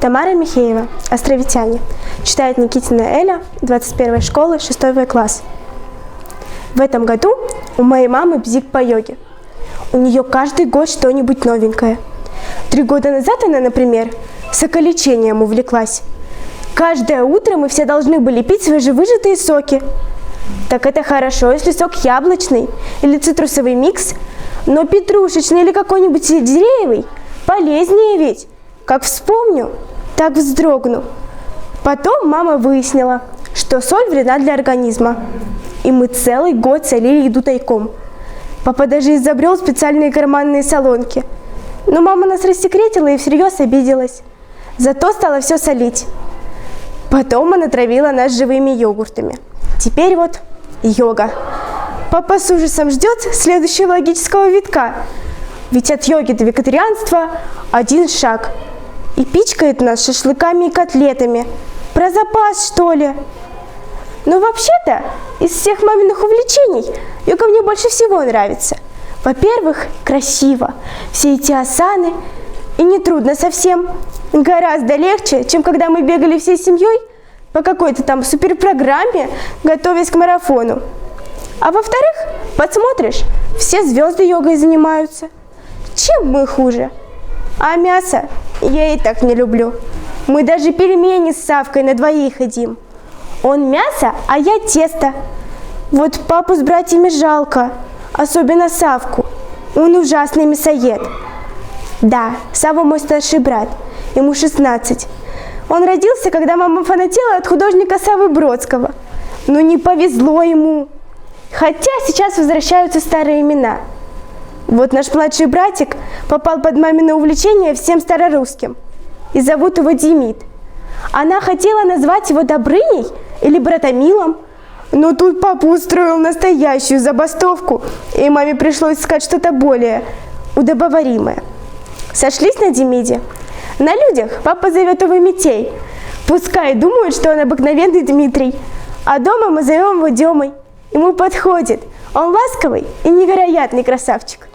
Тамара Михеева, островитяне. Читает Никитина Эля, 21 школы, 6 класс. В этом году у моей мамы бзик по йоге. У нее каждый год что-нибудь новенькое. 3 года назад она, например, соколечением увлеклась. Каждое утро мы все должны были пить свежевыжатые соки. Так это хорошо, если сок яблочный или цитрусовый микс, но петрушечный или какой-нибудь сельдереевый полезнее ведь. Как вспомню, так вздрогну. Потом мама выяснила, что соль вредна для организма. И мы целый год солили еду тайком. Папа даже изобрел специальные карманные солонки. Но мама нас рассекретила и всерьез обиделась. Зато стала все солить. Потом она травила нас живыми йогуртами. Теперь вот йога. Папа с ужасом ждет следующего логического витка. Ведь от йоги до вегетарианства один шаг. И пичкает нас шашлыками и котлетами. Про запас, что ли? Но вообще-то, из всех маминых увлечений, йога мне больше всего нравится. Во-первых, красиво. Все эти асаны. И не трудно совсем. Гораздо легче, чем когда мы бегали всей семьей по какой-то там суперпрограмме, готовясь к марафону. А во-вторых, подсмотришь, все звезды йогой занимаются. Чем мы хуже? А мясо я и так не люблю. Мы даже пельмени с Савкой на двоих едим. Он мясо, а я тесто. Вот папу с братьями жалко, особенно Савку. Он ужасный мясоед. Да, Сава мой старший брат, ему 16. Он родился, когда мама фанатела от художника Савы Бродского. Но не повезло ему. Хотя сейчас возвращаются старые имена. Вот наш младший братик попал под мамино увлечение всем старорусским. И зовут его Демид. Она хотела назвать его Добрыней или Братомилом. Но тут папа устроил настоящую забастовку, и маме пришлось искать что-то более удобоваримое. Сошлись на Демиде. На людях папа зовет его Митей. Пускай думают, что он обыкновенный Дмитрий. А дома мы зовем его Демой. Ему подходит. Он ласковый и невероятный красавчик.